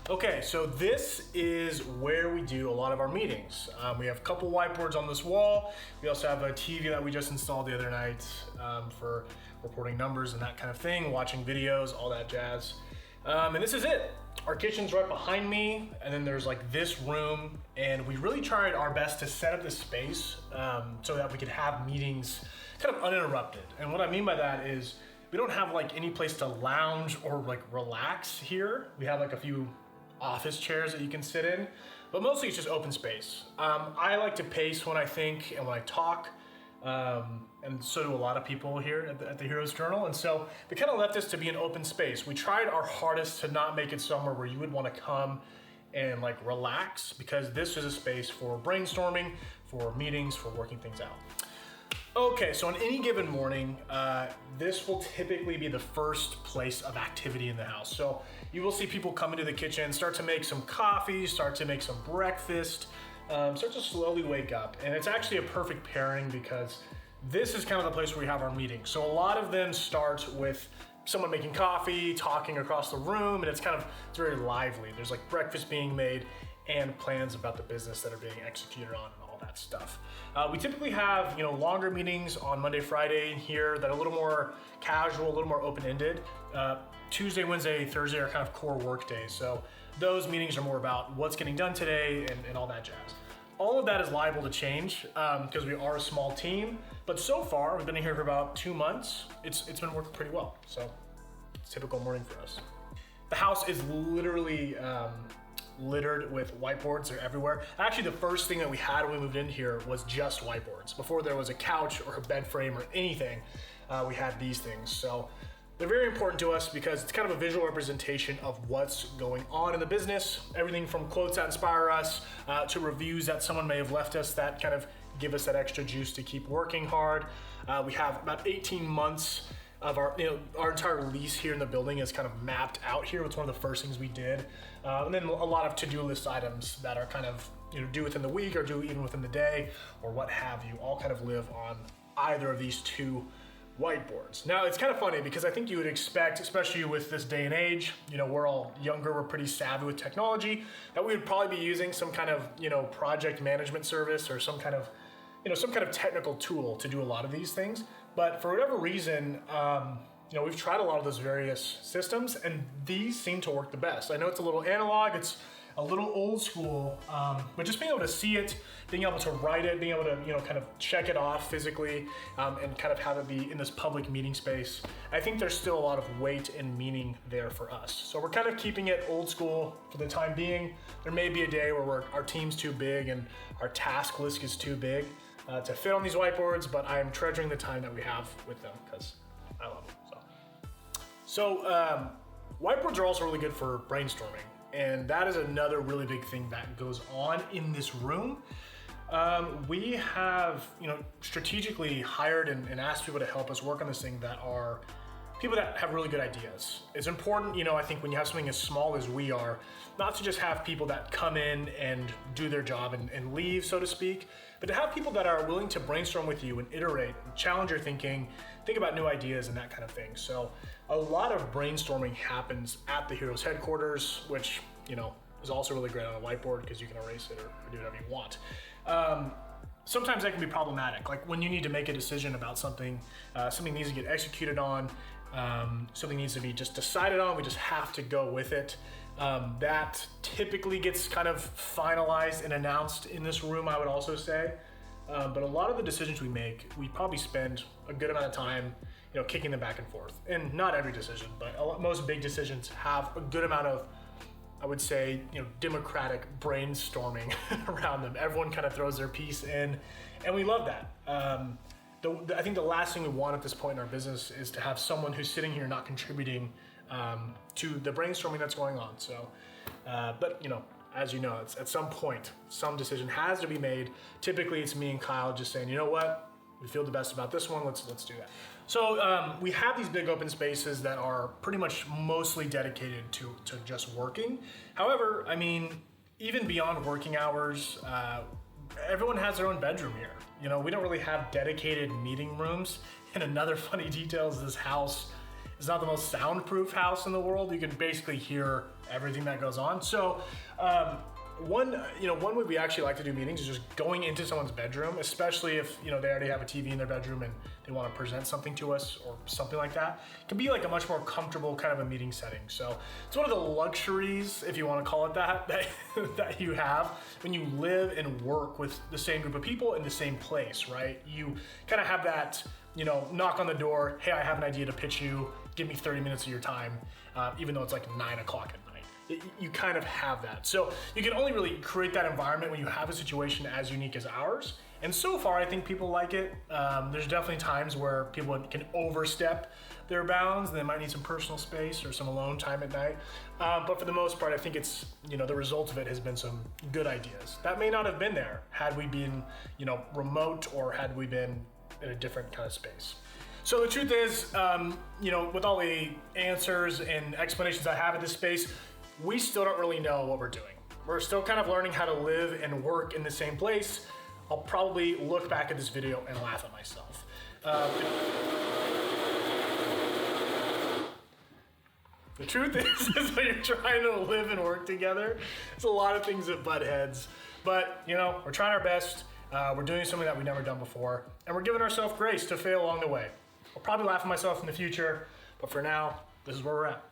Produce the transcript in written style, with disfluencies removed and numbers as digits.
Okay, so this is where we do a lot of our meetings. We have a couple whiteboards on this wall. We also have a TV that we just installed the other night for reporting numbers and that kind of thing, watching videos, all that jazz. And this is it. Our kitchen's right behind me, and then there's like this room, and we really tried our best to set up this space so that we could have meetings kind of uninterrupted. And what I mean by that is we don't have like any place to lounge or like relax here. We have like a few office chairs that you can sit in, but mostly it's just open space. I like to pace when I think and when I talk, and so do a lot of people here at the Heroes Journal. And so we kind of left this to be an open space. We tried our hardest to not make it somewhere where you would want to come and like relax, because this is a space for brainstorming, for meetings, for working things out. Okay, so on any given morning, this will typically be the first place of activity in the house. So you will see people come into the kitchen, start to make some coffee, start to make some breakfast, start to slowly wake up. And it's actually a perfect pairing because this is kind of the place where we have our meetings. So a lot of them start with someone making coffee, talking across the room, and it's very lively. There's like breakfast being made and plans about the business that are being executed on and all that stuff. We typically have longer meetings on Monday, Friday here that are a little more casual, a little more open-ended. Tuesday, Wednesday, Thursday are kind of core work days. So those meetings are more about what's getting done today and all that jazz. All of that is liable to change because we are a small team, but so far we've been here for about 2 months. It's been working pretty well. So it's a typical morning for us. The house is literally littered with whiteboards. They're everywhere. Actually, the first thing that we had when we moved in here was just whiteboards. Before there was a couch or a bed frame or anything, we had these things. So they're very important to us because it's kind of a visual representation of what's going on in the business. Everything from quotes that inspire us to reviews that someone may have left us that kind of give us that extra juice to keep working hard. We have about 18 months of our entire lease here in the building is kind of mapped out here. It's one of the first things we did. And then a lot of to-do list items that are kind of due within the week or due even within the day or what have you, all kind of live on either of these two whiteboards. Now it's kind of funny because I think you would expect, especially with this day and age, we're all younger, we're pretty savvy with technology, that we would probably be using some kind of project management service or some kind of technical tool to do a lot of these things. But for whatever reason, we've tried a lot of those various systems and these seem to work the best. I know it's a little analog, it's a little old school, but just being able to see it, being able to write it, being able to kind of check it off physically, and kind of have it be in this public meeting space, I think there's still a lot of weight and meaning there for us. So we're kind of keeping it old school for the time being. There may be a day where our team's too big and our task list is too big to fit on these whiteboards, but I am treasuring the time that we have with them because I love them. So whiteboards are also really good for brainstorming. And that is another really big thing that goes on in this room. We have, strategically hired and asked people to help us work on this thing that are people that have really good ideas. It's important, I think when you have something as small as we are, not to just have people that come in and do their job and leave, so to speak, but to have people that are willing to brainstorm with you and iterate, and challenge your thinking, think about new ideas and that kind of thing. So a lot of brainstorming happens at the Heroes headquarters, which, is also really great on a whiteboard because you can erase it or do whatever you want. Sometimes that can be problematic. Like when you need to make a decision about something, something needs to get executed on, something needs to be just decided on, we just have to go with it. That typically gets kind of finalized and announced in this room, I would also say. But a lot of the decisions we make, we probably spend a good amount of time, kicking them back and forth. And not every decision, but most big decisions have a good amount of, I would say, democratic brainstorming around them. Everyone kind of throws their piece in, and we love that. I think the last thing we want at this point in our business is to have someone who's sitting here not contributing to the brainstorming that's going on. So, but as you know, it's at some point, some decision has to be made. Typically, it's me and Kyle just saying, you know what, we feel the best about this one. Let's do that. So we have these big open spaces that are pretty much mostly dedicated to just working. However, even beyond working hours, everyone has their own bedroom here. We don't really have dedicated meeting rooms. And another funny detail is this house is not the most soundproof house in the world. You can basically hear everything that goes on. So one way we actually like to do meetings is just going into someone's bedroom, especially if they already have a TV in their bedroom and they want to present something to us or something like that. It can be like a much more comfortable kind of a meeting setting. So it's one of the luxuries, if you want to call it that that you have when you live and work with the same group of people in the same place, right? You kind of have that, knock on the door, hey, I have an idea to pitch you, give me 30 minutes of your time, even though it's like 9 o'clock at night. You kind of have that. So you can only really create that environment when you have a situation as unique as ours. And so far, I think people like it. There's definitely times where people can overstep their bounds and they might need some personal space or some alone time at night. But for the most part, I think it's, the result of it has been some good ideas. That may not have been there had we been, remote or had we been in a different kind of space. So the truth is, with all the answers and explanations I have in this space, we still don't really know what we're doing. We're still kind of learning how to live and work in the same place. I'll probably look back at this video and laugh at myself. The truth is when you're trying to live and work together, it's a lot of things that butt heads. But, we're trying our best. We're doing something that we've never done before. And we're giving ourselves grace to fail along the way. I'll probably laugh at myself in the future, but for now, this is where we're at.